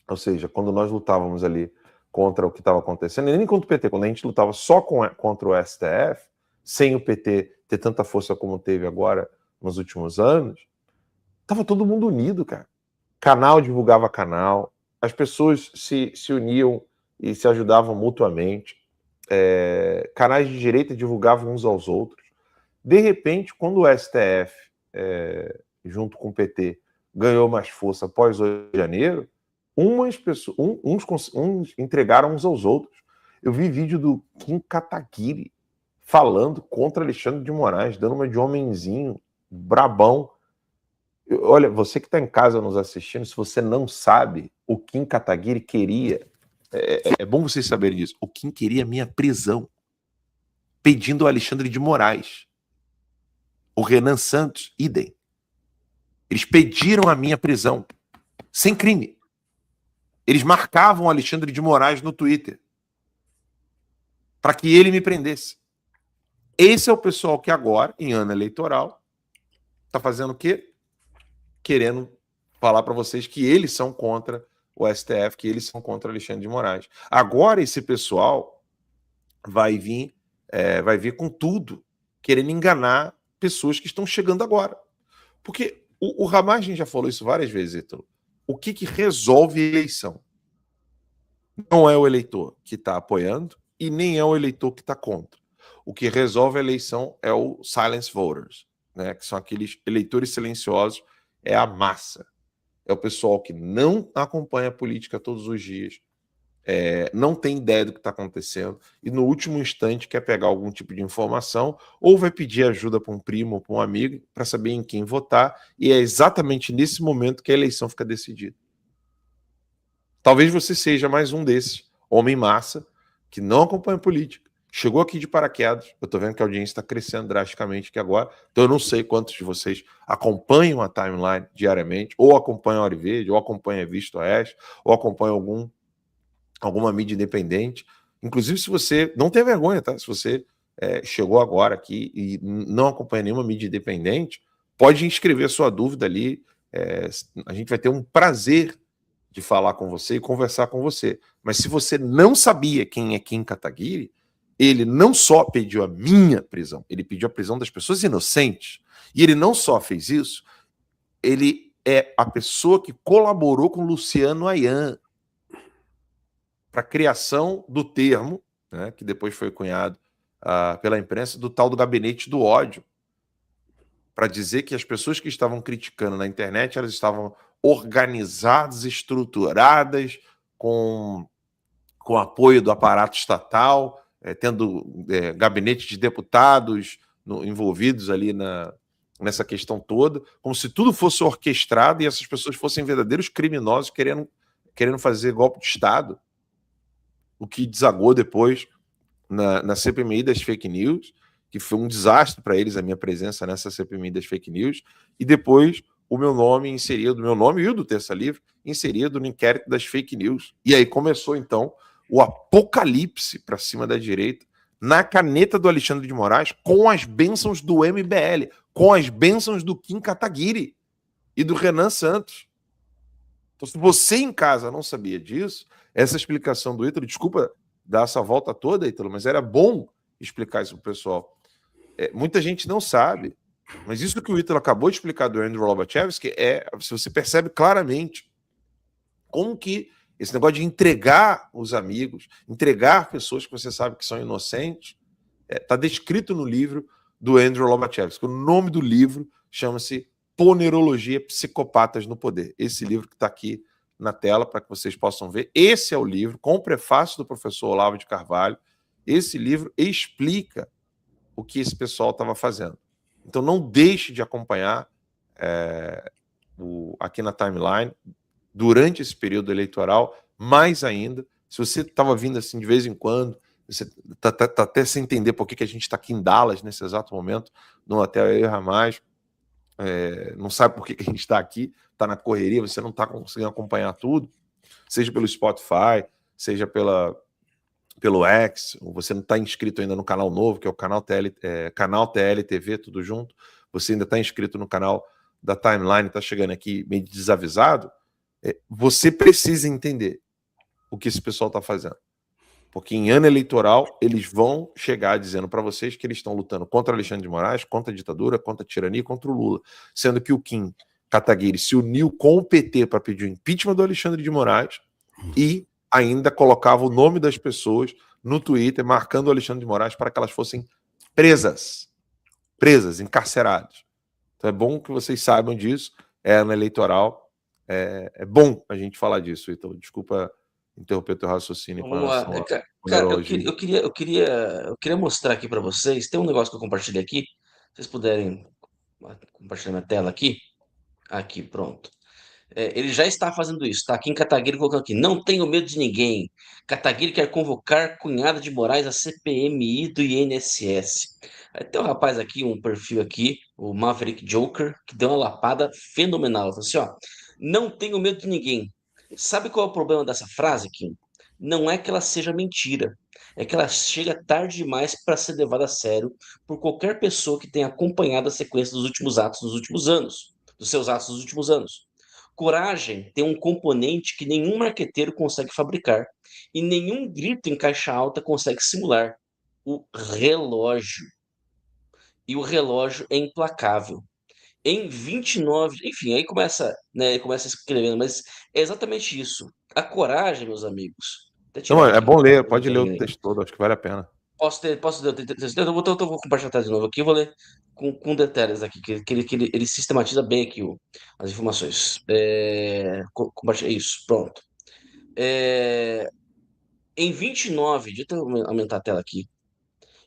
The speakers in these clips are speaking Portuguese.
Ou seja, quando nós lutávamos ali contra o que estava acontecendo, e nem contra o PT, quando a gente lutava só contra o STF, sem o PT ter tanta força como teve agora nos últimos anos, estava todo mundo unido, cara. Canal divulgava canal, as pessoas se uniam e se ajudavam mutuamente, canais de direita divulgavam uns aos outros. De repente, quando o STF, junto com o PT, ganhou mais força após 8 de janeiro, uns entregaram uns aos outros. Eu vi vídeo do Kim Kataguiri falando contra Alexandre de Moraes, dando uma de homenzinho, brabão. Olha, você que está em casa nos assistindo, se você não sabe, o Kim Kataguiri queria... É bom vocês saberem disso. O Kim queria minha prisão, pedindo ao Alexandre de Moraes. O Renan Santos, idem. Eles pediram a minha prisão, sem crime. Eles marcavam o Alexandre de Moraes no Twitter para que ele me prendesse. Esse é o pessoal que agora, em ano eleitoral, está fazendo o quê? Querendo falar para vocês que eles são contra o STF, que eles são contra Alexandre de Moraes. Agora esse pessoal vai vir com tudo, querendo enganar pessoas que estão chegando agora. Porque o Ramagem já falou isso várias vezes, Ítalo. O que resolve a eleição? Não é o eleitor que está apoiando e nem é o eleitor que está contra. O que resolve a eleição é o silence voters, né? Que são aqueles eleitores silenciosos, é a massa. É o pessoal que não acompanha a política todos os dias, não tem ideia do que está acontecendo e no último instante quer pegar algum tipo de informação ou vai pedir ajuda para um primo ou para um amigo para saber em quem votar, e é exatamente nesse momento que a eleição fica decidida. Talvez você seja mais um desses, homem massa, que não acompanha política, chegou aqui de paraquedas. Eu estou vendo que a audiência está crescendo drasticamente aqui agora, então eu não sei quantos de vocês acompanham a timeline diariamente, ou acompanham a Hora Verde, ou acompanham a Vista Oeste, ou acompanham alguma mídia independente. Inclusive, se você não tem vergonha, tá? Se você chegou agora aqui e não acompanha nenhuma mídia independente, pode inscrever sua dúvida ali. A gente vai ter um prazer de falar com você e conversar com você. Mas se você não sabia quem é Kim Kataguiri, ele não só pediu a minha prisão, ele pediu a prisão das pessoas inocentes. E ele não só fez isso, ele é a pessoa que colaborou com Luciano Ayan para a criação do termo, né, que depois foi cunhado pela imprensa, do tal do gabinete do ódio, para dizer que as pessoas que estavam criticando na internet, elas estavam organizadas, estruturadas, com apoio do aparato estatal, tendo gabinete de deputados envolvidos ali nessa questão toda, como se tudo fosse orquestrado e essas pessoas fossem verdadeiros criminosos querendo fazer golpe de Estado, o que desagou depois na CPMI das fake news, que foi um desastre para eles a minha presença nessa CPMI das fake news, e depois o meu nome inserido, meu nome e o do Terça Livre, inserido no inquérito das fake news. E aí começou, então, o apocalipse para cima da direita, na caneta do Alexandre de Moraes, com as bênçãos do MBL, com as bênçãos do Kim Kataguiri e do Renan Santos. Então, se você em casa não sabia disso, essa explicação do Ítalo, desculpa dar essa volta toda, Ítalo, mas era bom explicar isso para o pessoal. Muita gente não sabe, mas isso que o Ítalo acabou de explicar do Andrew Lobachevsky se você percebe claramente como que esse negócio de entregar os amigos, entregar pessoas que você sabe que são inocentes, está descrito no livro do Andrew Lobachevsky. O nome do livro chama-se Ponerologia, Psicopatas no Poder. Esse livro que está aqui na tela para que vocês possam ver. Esse é o livro, com o prefácio do professor Olavo de Carvalho. Esse livro explica o que esse pessoal estava fazendo. Então não deixe de acompanhar aqui na timeline, durante esse período eleitoral, mais ainda, se você estava vindo assim de vez em quando, você está até sem entender por que a gente está aqui em Dallas nesse exato momento, no hotel Eu e Ramagem, não sabe por que a gente está aqui, está na correria, você não está conseguindo acompanhar tudo, seja pelo Spotify, seja pelo X, ou você não está inscrito ainda no canal novo, que é o canal TL TV, tudo junto, você ainda está inscrito no canal da Timeline, está chegando aqui meio desavisado, Você precisa entender o que esse pessoal está fazendo. Porque em ano eleitoral, eles vão chegar dizendo para vocês que eles estão lutando contra Alexandre de Moraes, contra a ditadura, contra a tirania, contra o Lula. Sendo que o Kim Kataguiri se uniu com o PT para pedir o impeachment do Alexandre de Moraes e ainda colocava o nome das pessoas no Twitter, marcando o Alexandre de Moraes para que elas fossem presas, encarceradas. Então é bom que vocês saibam disso. É ano eleitoral. É bom a gente falar disso, então desculpa interromper teu raciocínio com Vamos lá. relação ao Cara, numerologia. eu queria mostrar aqui para vocês. Tem um negócio que eu compartilhei aqui. Se vocês puderem compartilhar minha tela aqui. Aqui, pronto. Ele já está fazendo isso, tá? Aqui em Kataguiri colocando aqui, não tenho medo de ninguém. Kataguiri quer convocar cunhada de Moraes à CPMI do INSS. Aí tem um rapaz aqui, um perfil aqui, o Maverick Joker, que deu uma lapada fenomenal. Falou assim, ó, não tenho medo de ninguém. Sabe qual é o problema dessa frase, Kim? Não é que ela seja mentira, é que ela chega tarde demais para ser levada a sério por qualquer pessoa que tenha acompanhado a sequência dos últimos atos dos últimos anos, dos seus atos dos últimos anos. Coragem tem um componente que nenhum marqueteiro consegue fabricar e nenhum grito em caixa alta consegue simular: o relógio. E o relógio é implacável. Em 29, enfim, aí começa, né, começa escrevendo, mas é exatamente isso. A coragem, meus amigos. Vou até Não, tirar é aqui, bom ler, eu não pode ler tenho o aí. texto todo, acho que vale a pena. Posso ter, eu vou compartilhar a tela de novo aqui, eu vou ler com detalhes aqui, ele sistematiza bem aqui as informações. Compartilha isso, pronto. É, em 29, deixa eu aumentar a tela aqui.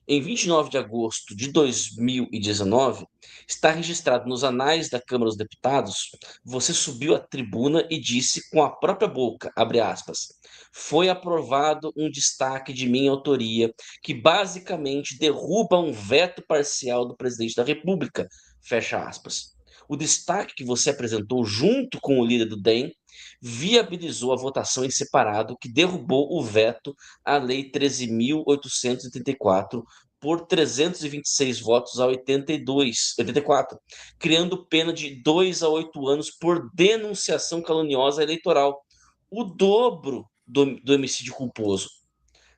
Em 29 de agosto de 2019, está registrado nos anais da Câmara dos Deputados, você subiu à tribuna e disse com a própria boca, abre aspas, foi aprovado um destaque de minha autoria que basicamente derruba um veto parcial do presidente da República, fecha aspas. O destaque que você apresentou junto com o líder do DEM viabilizou a votação em separado que derrubou o veto à Lei 13.884 por 326 votos a 84, criando pena de 2 a 8 anos por denunciação caluniosa eleitoral, o dobro do homicídio culposo.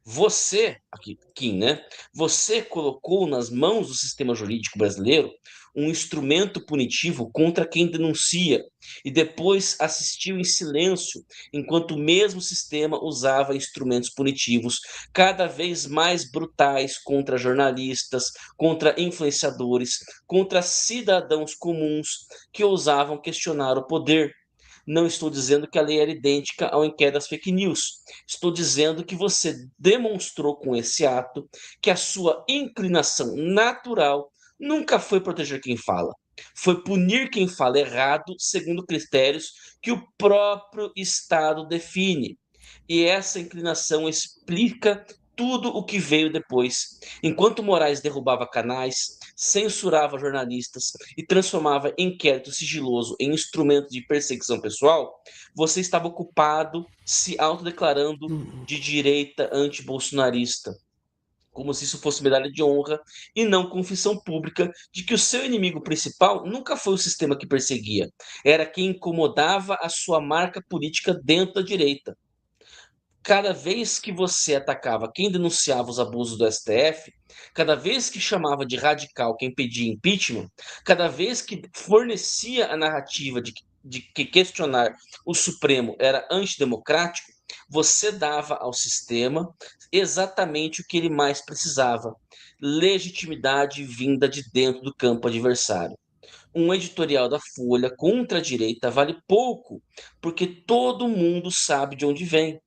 Você, aqui, Kim, né? Você colocou nas mãos do sistema jurídico brasileiro um instrumento punitivo contra quem denuncia e depois assistiu em silêncio enquanto o mesmo sistema usava instrumentos punitivos cada vez mais brutais contra jornalistas, contra influenciadores, contra cidadãos comuns que ousavam questionar o poder. Não estou dizendo que a lei era idêntica ao inquérito das fake news. Estou dizendo que você demonstrou com esse ato que a sua inclinação natural nunca foi proteger quem fala. Foi punir quem fala errado segundo critérios que o próprio Estado define. E essa inclinação explica tudo o que veio depois. Enquanto Moraes derrubava canais, censurava jornalistas e transformava inquérito sigiloso em instrumento de perseguição pessoal, você estava ocupado se autodeclarando de direita antibolsonarista, como se isso fosse medalha de honra e não confissão pública de que o seu inimigo principal nunca foi o sistema que perseguia, era quem incomodava a sua marca política dentro da direita. Cada vez que você atacava quem denunciava os abusos do STF, cada vez que chamava de radical quem pedia impeachment, cada vez que fornecia a narrativa de que questionar o Supremo era antidemocrático, você dava ao sistema exatamente o que ele mais precisava: legitimidade vinda de dentro do campo adversário. Um editorial da Folha contra a direita vale pouco, porque todo mundo sabe de onde vem.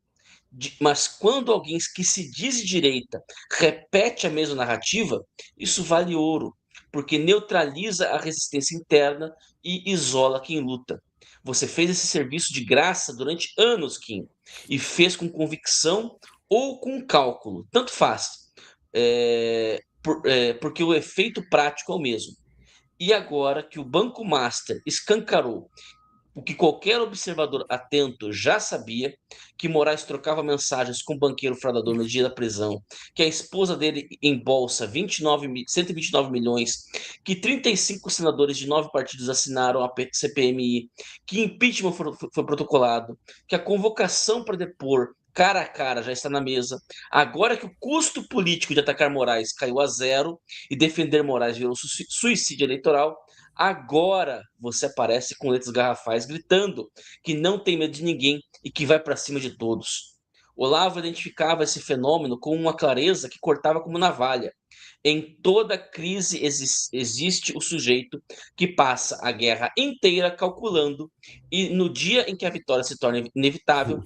Mas quando alguém que se diz de direita repete a mesma narrativa, isso vale ouro, porque neutraliza a resistência interna e isola quem luta. Você fez esse serviço de graça durante anos, Kim, e fez com convicção ou com cálculo, tanto faz, porque o efeito prático é o mesmo. E agora que o Banco Master escancarou O que qualquer observador atento já sabia, que Moraes trocava mensagens com o banqueiro fraudador no dia da prisão, que a esposa dele embolsa 129 milhões, que 35 senadores de 9 partidos assinaram a CPMI, que impeachment foi protocolado, que a convocação para depor cara a cara já está na mesa. Agora que o custo político de atacar Moraes caiu a zero e defender Moraes virou suicídio eleitoral, agora você aparece com letras garrafais gritando que não tem medo de ninguém e que vai para cima de todos. Olavo identificava esse fenômeno com uma clareza que cortava como navalha. Em toda crise existe o sujeito que passa a guerra inteira calculando e no dia em que a vitória se torna inevitável,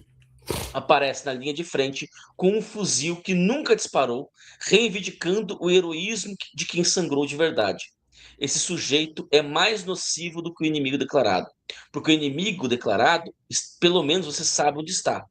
aparece na linha de frente com um fuzil que nunca disparou, reivindicando o heroísmo de quem sangrou de verdade. Esse sujeito é mais nocivo do que o inimigo declarado, porque o inimigo declarado, pelo menos você sabe onde está.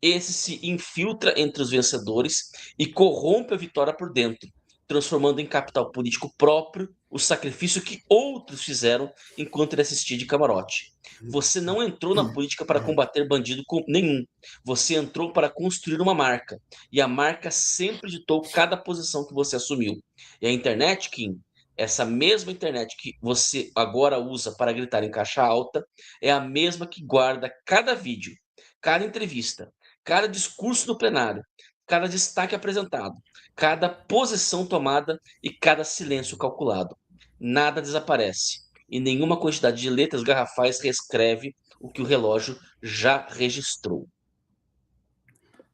Esse se infiltra entre os vencedores e corrompe a vitória por dentro, transformando em capital político próprio o sacrifício que outros fizeram enquanto ele assistia de camarote. Você não entrou na política para combater bandido nenhum. Você entrou para construir uma marca. E a marca sempre ditou cada posição que você assumiu. E a internet, Kim, essa mesma internet que você agora usa para gritar em caixa alta, é a mesma que guarda cada vídeo, cada entrevista, cada discurso do plenário, cada destaque apresentado, cada posição tomada e cada silêncio calculado. Nada desaparece e nenhuma quantidade de letras garrafais reescreve o que o relógio já registrou.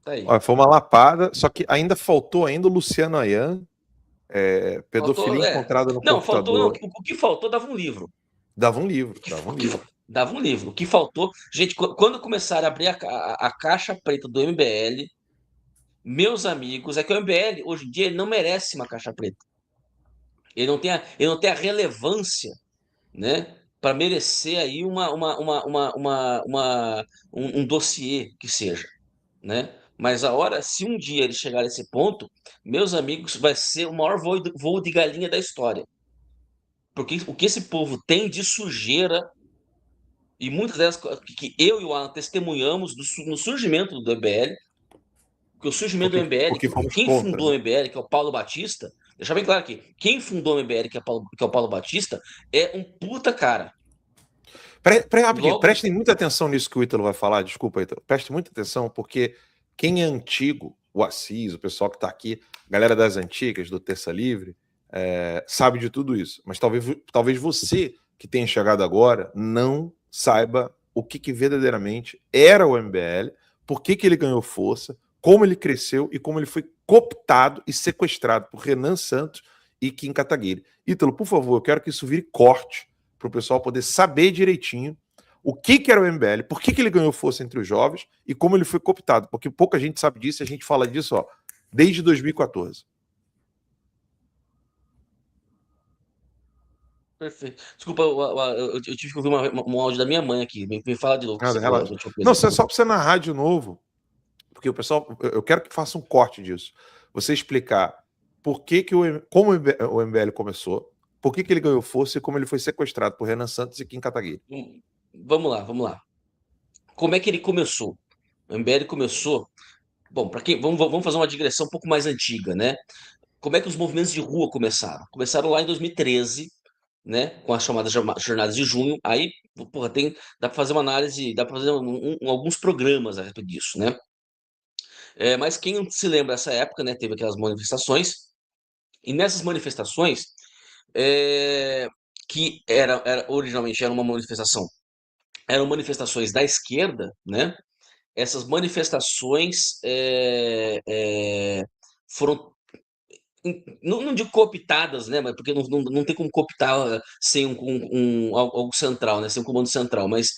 Tá aí. Olha, foi uma lapada, só que ainda faltou ainda o Luciano Ayan, pedofilia Faltou, encontrada no não, faltou, não. computador. O que faltou dava um livro. Dava um livro, dava um livro. Dava um livro. O que faltou. Gente, quando começaram a abrir a caixa preta do MBL, meus amigos, é que o MBL, hoje em dia, ele não merece uma caixa preta. Ele não tem a relevância, né, para merecer aí um dossiê que seja, né? Mas a hora, se um dia ele chegar a esse ponto, meus amigos, vai ser o maior voo de galinha da história. Porque o que esse povo tem de sujeira, e muitas delas que eu e o Alan testemunhamos no surgimento do MBL, que o surgimento do MBL, Porque fomos quem contra, fundou o né? MBL, que é o Paulo Batista, deixar bem claro aqui, quem fundou o MBL, que é o Paulo Batista, é um puta cara. Rapidinho, prestem muita atenção nisso que o Ítalo vai falar, desculpa, Ítalo. Prestem muita atenção, porque quem é antigo, o Assis, o pessoal que está aqui, galera das antigas, do Terça Livre, sabe de tudo isso. Mas talvez você que tenha chegado agora não saiba o que verdadeiramente era o MBL, por que ele ganhou força, como ele cresceu e como ele foi cooptado e sequestrado por Renan Santos e Kim Kataguiri. Ítalo, por favor, eu quero que isso vire corte para o pessoal poder saber direitinho o que era o MBL, por que ele ganhou força entre os jovens e como ele foi cooptado, porque pouca gente sabe disso e a gente fala disso desde 2014. Perfeito. Desculpa, eu tive que ouvir um áudio da minha mãe aqui. Me fala de novo. Não, só para você narrar de novo, porque o pessoal, eu quero que faça um corte disso. Você explicar como o MBL começou, por que ele ganhou força e como ele foi sequestrado por Renan Santos e Kim Kataguiri. Vamos lá. Como é que ele começou? O MBL começou. Bom, para quem vamos fazer uma digressão um pouco mais antiga, né? Como é que os movimentos de rua começaram? Começaram lá em 2013, né? Com as chamadas jornadas de junho. Aí, porra, dá para fazer uma análise, dá para fazer alguns programas a respeito disso, né? Mas quem se lembra dessa época, né? Teve aquelas manifestações. E nessas manifestações, que originalmente era uma manifestação, eram manifestações da esquerda, né? Essas manifestações foram, não digo cooptadas, né? Mas porque não tem como cooptar sem algo central, né? Sem um comando central, mas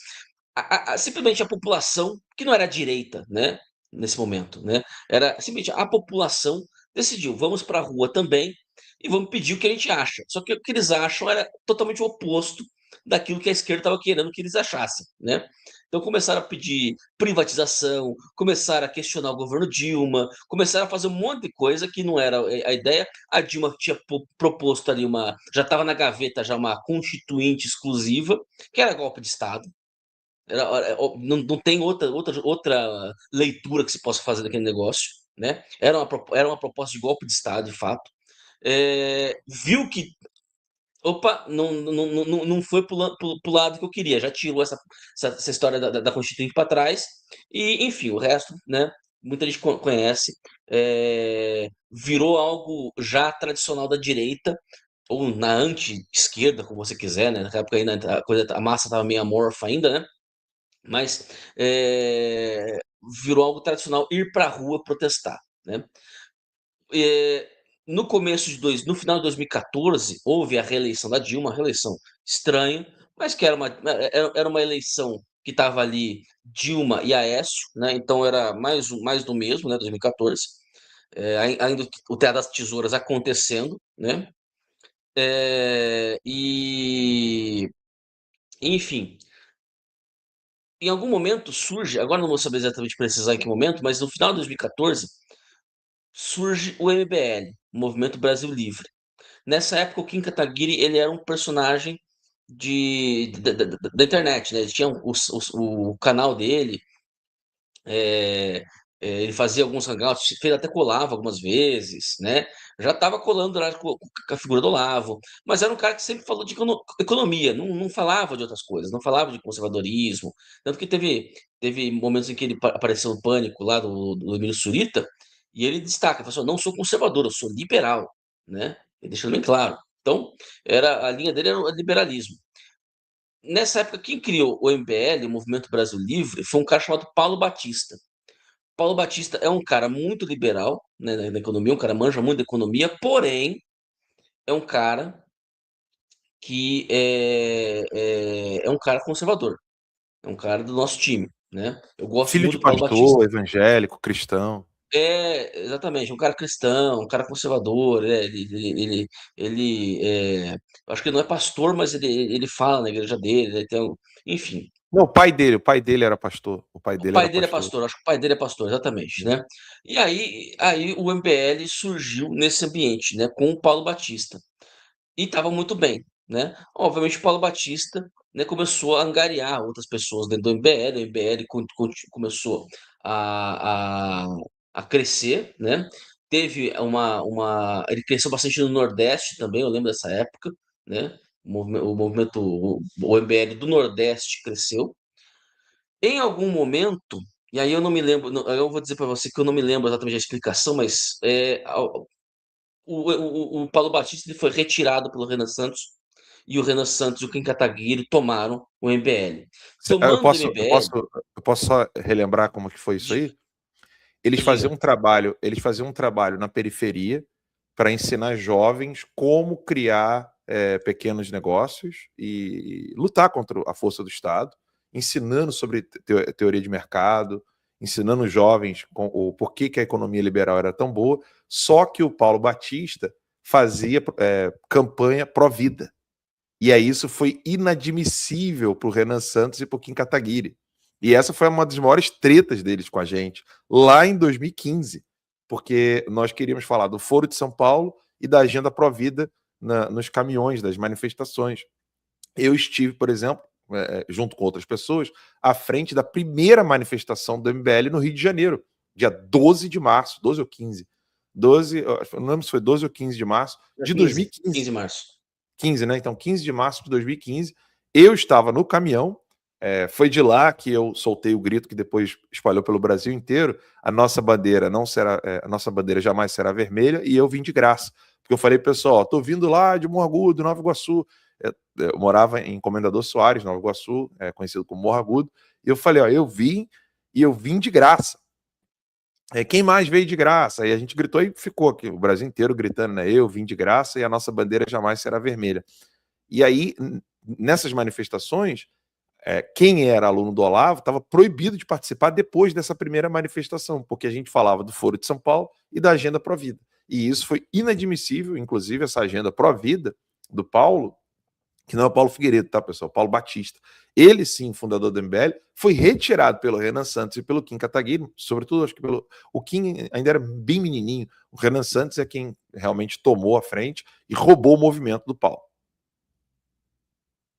simplesmente a população, que não era a direita, né? Nesse momento, né? Era simplesmente a população decidiu, vamos para a rua também e vamos pedir o que a gente acha. Só que o que eles acham era totalmente o oposto daquilo que a esquerda estava querendo que eles achassem, né? Então começaram a pedir privatização, começaram a questionar o governo Dilma, começaram a fazer um monte de coisa que não era a ideia. A Dilma tinha proposto ali já estava na gaveta já uma constituinte exclusiva, que era golpe de Estado, Não tem outra leitura que se possa fazer daquele negócio, né? Era uma proposta de golpe de Estado, de fato. Viu que, opa, não foi pro lado que eu queria, já tirou essa história da Constituinte para trás, e enfim, o resto, né? Muita gente conhece, virou algo já tradicional da direita, ou na anti-esquerda, como você quiser, né? Naquela época ainda a massa estava meio amorfa ainda, né? Mas virou algo tradicional ir para a rua protestar, né? É, no final de 2014, houve a reeleição da Dilma, uma reeleição estranha, mas que era uma eleição que estava ali Dilma e Aécio, né? Então era mais do mesmo, né? 2014, ainda o Teatro das Tesouras acontecendo, né? E enfim, em algum momento surge, agora não vou saber exatamente precisar em que momento, mas no final de 2014 surge o MBL, o Movimento Brasil Livre. Nessa época, o Kim Kataguiri ele era um personagem da internet, né? Ele tinha o canal dele, é, ele fazia alguns hangouts, fez até colava algumas vezes, né? Já estava colando lá com a figura do Olavo, mas era um cara que sempre falou de economia, não falava de outras coisas, não falava de conservadorismo. Tanto que teve momentos em que ele apareceu no Pânico lá do Emílio Surita, e ele destaca, ele falou assim, não sou conservador, eu sou liberal, né? Ele deixando bem claro. Então, a linha dele era o liberalismo. Nessa época, quem criou o MBL, o Movimento Brasil Livre, foi um cara chamado Paulo Batista. Paulo Batista é um cara muito liberal, né, na economia, um cara manja muito da economia, porém é um cara que é um cara conservador, é um cara do nosso time, né? Eu gosto Filho muito de do Paulo Batista. pastor, evangélico, cristão. Exatamente, um cara cristão, um cara conservador, acho que ele não é pastor, mas ele fala na igreja dele, enfim, Não, o pai dele era pastor. O pai o dele pai era dele é pastor. pastor, acho que o pai dele é pastor, exatamente, né? E aí o MBL surgiu nesse ambiente, né, com o Paulo Batista. E estava muito bem, né? Obviamente o Paulo Batista, né, começou a angariar outras pessoas dentro do MBL, o MBL começou a, a, a crescer, né? Teve ele cresceu bastante no Nordeste também, eu lembro dessa época, né? O MBL do Nordeste cresceu. Em algum momento, e aí eu não me lembro, eu vou dizer para você que eu não me lembro exatamente a explicação, mas o Paulo Batista ele foi retirado pelo Renan Santos e o Renan Santos e o Kim Kataguiri tomaram o MBL. Eu Tomando o posso, eu MBL, posso, eu posso só relembrar como que foi isso diga, aí? diga. Eles faziam um trabalho na periferia para ensinar jovens como criar pequenos negócios e lutar contra a força do Estado, ensinando sobre teoria de mercado, ensinando os jovens o porquê que a economia liberal era tão boa. Só que o Paulo Batista fazia campanha pró-vida. E aí isso foi inadmissível para o Renan Santos e para o Kim Kataguiri. E essa foi uma das maiores tretas deles com a gente, lá em 2015, porque nós queríamos falar do Foro de São Paulo e da Agenda Pró-Vida nos caminhões das manifestações. Eu estive, por exemplo, junto com outras pessoas, à frente da primeira manifestação do MBL no Rio de Janeiro, dia 12 de março, 12 ou 15. 12, não lembro se foi 12 ou 15 de março Dia de 15, 2015. 15 de março. 15, né? Então, 15 de março de 2015, eu estava no caminhão. Foi de lá que eu soltei o grito que depois espalhou pelo Brasil inteiro. A nossa bandeira não será, a nossa bandeira jamais será vermelha, e eu vim de graça. Porque eu falei, pessoal, tô vindo lá de Morro Agudo, Nova Iguaçu. Eu morava em Comendador Soares, Nova Iguaçu, conhecido como Morro Agudo. E eu falei, ó, eu vim de graça. Quem mais veio de graça? Aí a gente gritou e ficou aqui, o Brasil inteiro gritando, né? Eu vim de graça e a nossa bandeira jamais será vermelha. E aí, nessas manifestações, quem era aluno do Olavo estava proibido de participar depois dessa primeira manifestação, porque a gente falava do Foro de São Paulo e da Agenda Pró-Vida. E isso foi inadmissível, inclusive essa Agenda Pró-Vida do Paulo, que não é o Paulo Figueiredo, tá, pessoal? Paulo Batista. Ele, sim, fundador do MBL, foi retirado pelo Renan Santos e pelo Kim Kataguiri, sobretudo, acho que o Kim ainda era bem menininho, o Renan Santos é quem realmente tomou a frente e roubou o movimento do Paulo.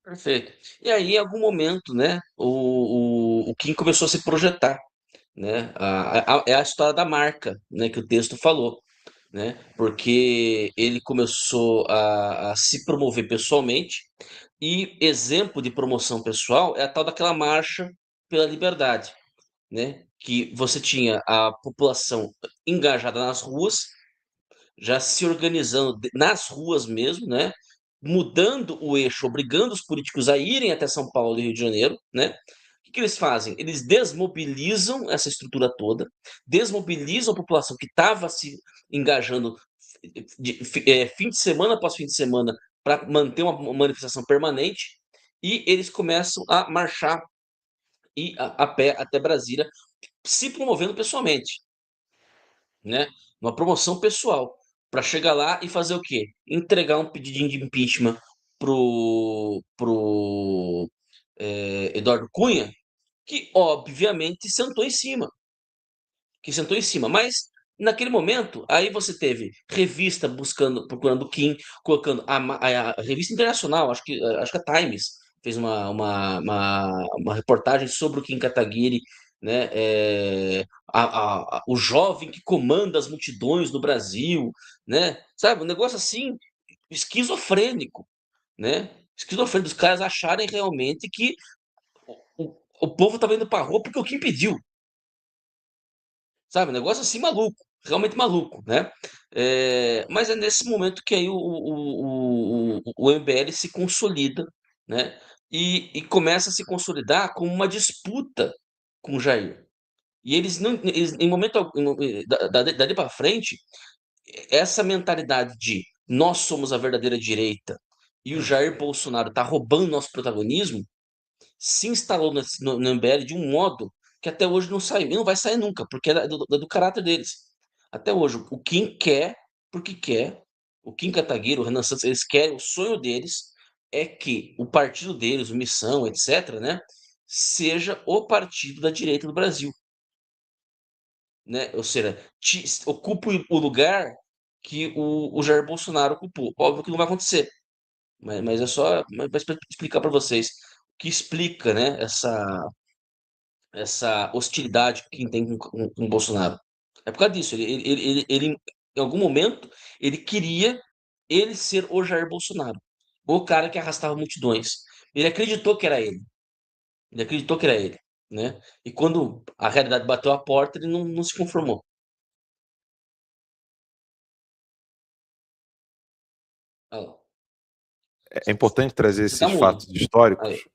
Perfeito. E aí, em algum momento, né, o Kim começou a se projetar, né? É a história da marca, né, que o texto falou, né? Porque ele começou a se promover pessoalmente, e exemplo de promoção pessoal é a tal daquela marcha pela liberdade, né? Que você tinha a população engajada nas ruas, já se organizando nas ruas mesmo, né? Mudando o eixo, obrigando os políticos a irem até São Paulo e Rio de Janeiro, né? O que eles fazem? Eles desmobilizam essa estrutura toda, desmobilizam a população que estava se engajando fim de semana após fim de semana para manter uma manifestação permanente, e eles começam a marchar e a pé até Brasília, se promovendo pessoalmente, né? Uma promoção pessoal, para chegar lá e fazer o quê? Entregar um pedidinho de impeachment pro Eduardo Cunha, que obviamente sentou em cima, mas naquele momento, aí você teve revista procurando Kim, colocando a revista internacional, acho que a Times fez uma reportagem sobre o Kim Kataguiri, né? O jovem que comanda as multidões do Brasil, né? Sabe, um negócio assim esquizofrênico, né? Esquizofrênico, os caras acharem realmente que o povo estava indo para rua porque o Kim pediu. Sabe, um negócio assim maluco, realmente maluco, né? Mas é nesse momento que aí o MBL se consolida, né? E começa a se consolidar como uma disputa com o Jair. E eles não, eles, em momento algum, dali para frente, essa mentalidade de nós somos a verdadeira direita e o Jair Bolsonaro está roubando nosso protagonismo, se instalou no MBL de um modo que até hoje não saiu. E não vai sair nunca, porque é do caráter deles. Até hoje, o Kim quer, porque quer, o Kim Kataguiri, o Renan Santos, eles querem, o sonho deles é que o partido deles, o Missão, etc., né, seja o partido da direita do Brasil. Né? Ou seja, ocupe o lugar que o Jair Bolsonaro ocupou. Óbvio que não vai acontecer, mas é só para explicar para vocês o que explica, né, essa hostilidade que quem tem com o Bolsonaro. É por causa disso. Em algum momento, ele queria ele ser o Jair Bolsonaro, o cara que arrastava multidões. Ele acreditou que era ele. Ele acreditou que era ele, né? E quando a realidade bateu a porta, ele não se conformou. Olha lá. É importante trazer Você tá esses mudo. fatos Aí. históricos.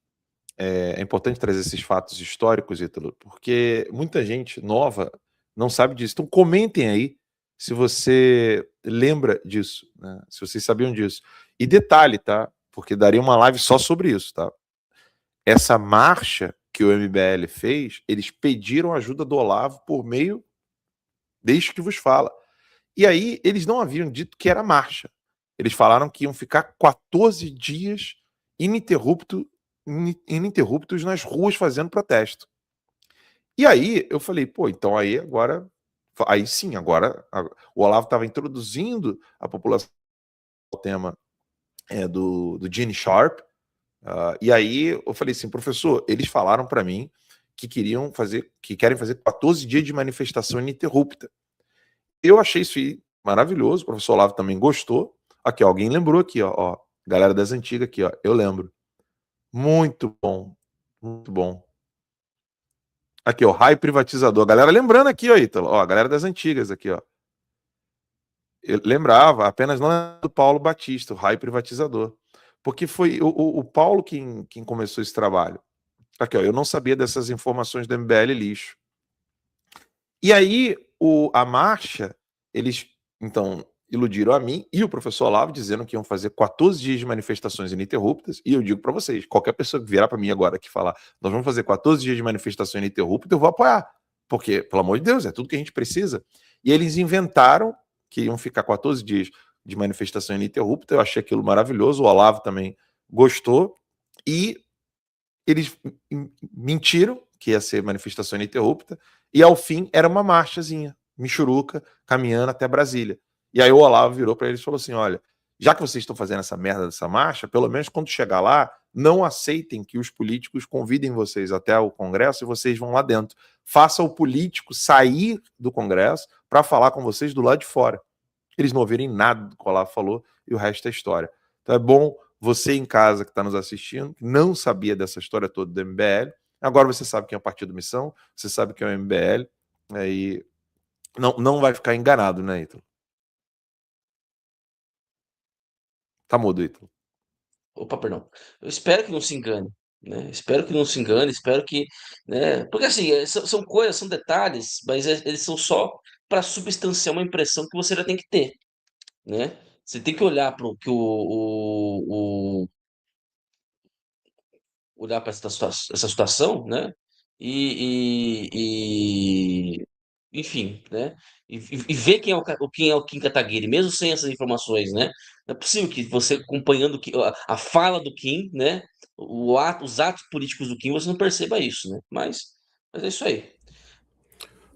É importante trazer esses fatos históricos, Ítalo, porque muita gente nova não sabe disso. Então comentem aí se você lembra disso, né? Se vocês sabiam disso. E detalhe, tá? Porque daria uma live só sobre isso, tá? Essa marcha que o MBL fez, eles pediram ajuda do Olavo por meio deste que vos fala. E aí eles não haviam dito que era marcha. Eles falaram que iam ficar 14 dias ininterruptos nas ruas fazendo protesto. E aí eu falei, pô, então aí agora, aí sim, agora o Olavo estava introduzindo a população ao tema do Gene Sharp, e aí eu falei assim, professor, eles falaram para mim que querem fazer 14 dias de manifestação ininterrupta. Eu achei isso aí maravilhoso, o professor Olavo também gostou. Aqui, ó, alguém lembrou aqui, ó, galera das antigas aqui, ó, eu lembro. Muito bom, muito bom. Aqui, ó, raio privatizador. Galera lembrando aqui, ó, Ítalo, ó, a galera das antigas aqui, ó. Eu lembrava, apenas não é do Paulo Batista, o raio privatizador. Porque foi o Paulo quem começou esse trabalho. Aqui, ó, eu não sabia dessas informações do MBL lixo. E aí, a marcha, eles, então, iludiram a mim e o professor Olavo, dizendo que iam fazer 14 dias de manifestações ininterruptas, e eu digo para vocês, qualquer pessoa que virar para mim agora que falar, nós vamos fazer 14 dias de manifestação ininterrupta, eu vou apoiar, porque, pelo amor de Deus, é tudo que a gente precisa. E eles inventaram que iam ficar 14 dias de manifestação ininterrupta, eu achei aquilo maravilhoso, o Olavo também gostou, e eles mentiram que ia ser manifestação ininterrupta, e ao fim era uma marchazinha, michuruca, caminhando até Brasília. E aí o Olavo virou para eles e falou assim, olha, já que vocês estão fazendo essa merda dessa marcha, pelo menos quando chegar lá, Não aceitem que os políticos convidem vocês até o Congresso e vocês vão lá dentro. Faça o político sair do Congresso para falar com vocês do lado de fora. Eles não ouvirem nada do que o Olavo falou e o resto é história. Então é bom você em casa que está nos assistindo, que não sabia dessa história toda do MBL, agora você sabe quem é o Partido Missão, você sabe quem é o MBL, e não vai ficar enganado, né, Ítalo? Tá mudo, Ítalo. Opa, perdão. Eu espero que não se engane, né? Espero que não se engane, espero que, né? Porque assim, são coisas, são detalhes, mas eles são só para substanciar uma impressão que você já tem que ter, né? Você tem que olhar para o que olhar para essa situação, né? Enfim, né? E ver quem é quem é o Kim Kataguiri, mesmo sem essas informações, né? Não é possível que você acompanhando a fala do Kim, né? Os atos políticos do Kim, você não perceba isso, né? Mas é isso aí.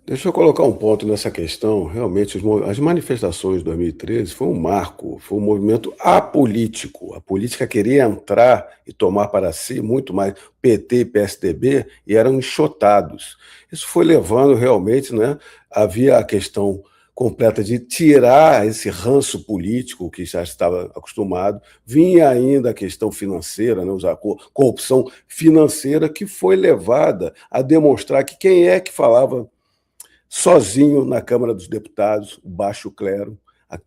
Deixa eu colocar um ponto nessa questão. Realmente, as manifestações de 2013 foi um marco, foi um movimento apolítico. A política queria entrar e tomar para si muito mais PT e PSDB e eram enxotados. Isso foi levando realmente, né? Havia a questão completa de tirar esse ranço político que já estava acostumado, vinha ainda a questão financeira, né, a corrupção financeira que foi levada a demonstrar que quem é que falava sozinho na Câmara dos Deputados, o baixo clero.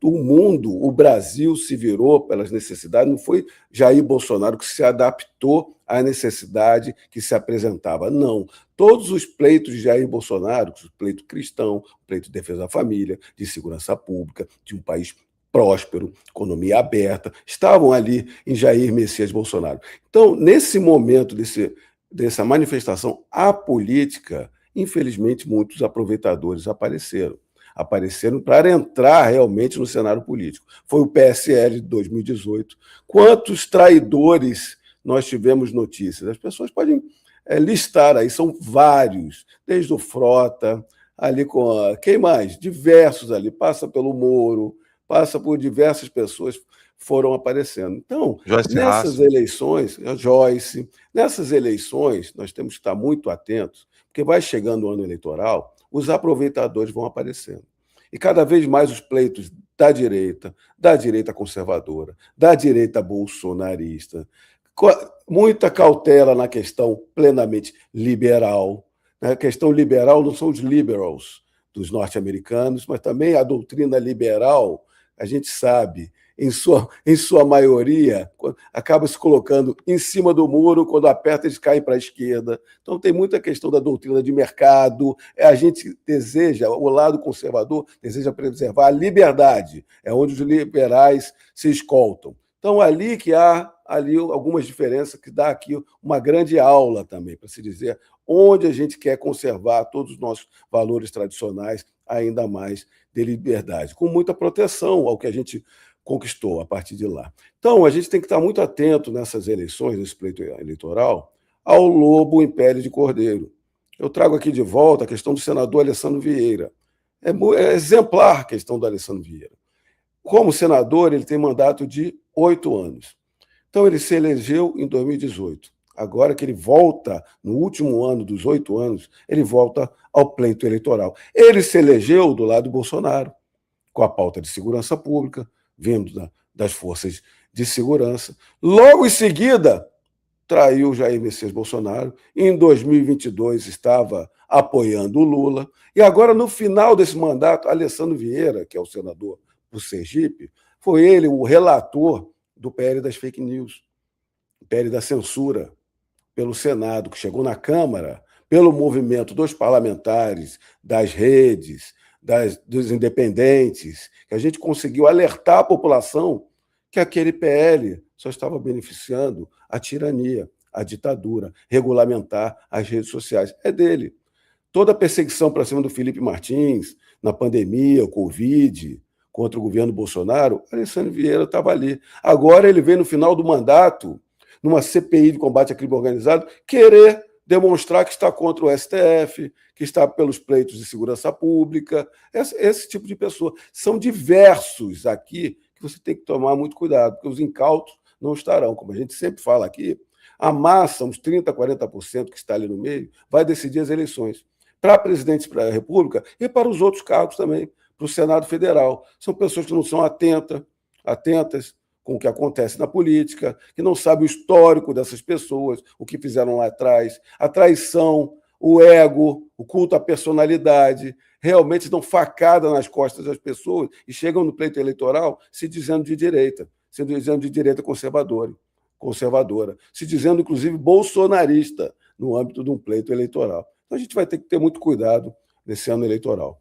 O mundo, o Brasil se virou pelas necessidades, não foi Jair Bolsonaro que se adaptou à necessidade que se apresentava, não. Todos os pleitos de Jair Bolsonaro, o pleito cristão, o pleito de defesa da família, de segurança pública, de um país próspero, economia aberta, estavam ali em Jair Messias Bolsonaro. Então, nesse momento dessa manifestação apolítica, infelizmente, muitos aproveitadores apareceram para entrar realmente no cenário político. Foi o PSL de 2018. Quantos traidores nós tivemos notícias? As pessoas podem listar aí, são vários, desde o Frota, ali com quem mais? Diversos ali, passa pelo Moro, passa por diversas pessoas foram aparecendo. Então, nessas eleições, a Joyce, nessas eleições, nós temos que estar muito atentos, porque vai chegando o ano eleitoral, os aproveitadores vão aparecendo. E cada vez mais os pleitos da direita conservadora, da direita bolsonarista, muita cautela na questão plenamente liberal. A questão liberal não são os liberals dos norte-americanos, mas também a doutrina liberal, a gente sabe, em sua maioria, acaba se colocando em cima do muro, quando aperta eles caem para a esquerda. Então tem muita questão da doutrina de mercado, a gente deseja, o lado conservador deseja preservar a liberdade, é onde os liberais se escoltam. Então ali que há algumas diferenças que dá aqui uma grande aula também, para se dizer onde a gente quer conservar todos os nossos valores tradicionais, ainda mais de liberdade, com muita proteção ao que a gente conquistou a partir de lá. Então, a gente tem que estar muito atento nessas eleições, nesse pleito eleitoral, ao lobo em pele de cordeiro. Eu trago aqui de volta a questão do senador Alessandro Vieira. É exemplar a questão do Alessandro Vieira. Como senador, ele tem mandato de 8 anos. Então, ele se elegeu em 2018. Agora que ele volta, no último ano dos 8 anos, ele volta ao pleito eleitoral. Ele se elegeu do lado do Bolsonaro, com a pauta de segurança pública, vindo das forças de segurança. Logo em seguida, traiu Jair Messias Bolsonaro. Em 2022, estava apoiando o Lula. E agora, no final desse mandato, Alessandro Vieira, que é o senador do Sergipe, foi ele o relator do PL das fake news, o PL da censura, pelo Senado, que chegou na Câmara, pelo movimento dos parlamentares, das redes, dos independentes, que a gente conseguiu alertar a população que aquele PL só estava beneficiando a tirania, a ditadura, regulamentar as redes sociais. É dele. Toda a perseguição para cima do Felipe Martins, na pandemia, o Covid, contra o governo Bolsonaro, Alessandro Vieira estava ali. Agora ele vem no final do mandato, numa CPI de combate a crime organizado, querer demonstrar que está contra o STF, que está pelos pleitos de segurança pública, esse tipo de pessoa. São diversos aqui que você tem que tomar muito cuidado, porque os incautos não estarão. Como a gente sempre fala aqui, A massa, uns 30%, 40% que está ali no meio, vai decidir as eleições. Para presidente da República e para os outros cargos também, para o Senado Federal. São pessoas que não são atentas com o que acontece na política, que não sabem o histórico dessas pessoas, o que fizeram lá atrás, a traição, o ego, o culto à personalidade, realmente dão facada nas costas das pessoas e chegam no pleito eleitoral se dizendo de direita, se dizendo de direita conservadora, se dizendo, inclusive, bolsonarista no âmbito de um pleito eleitoral. Então, a gente vai ter que ter muito cuidado nesse ano eleitoral.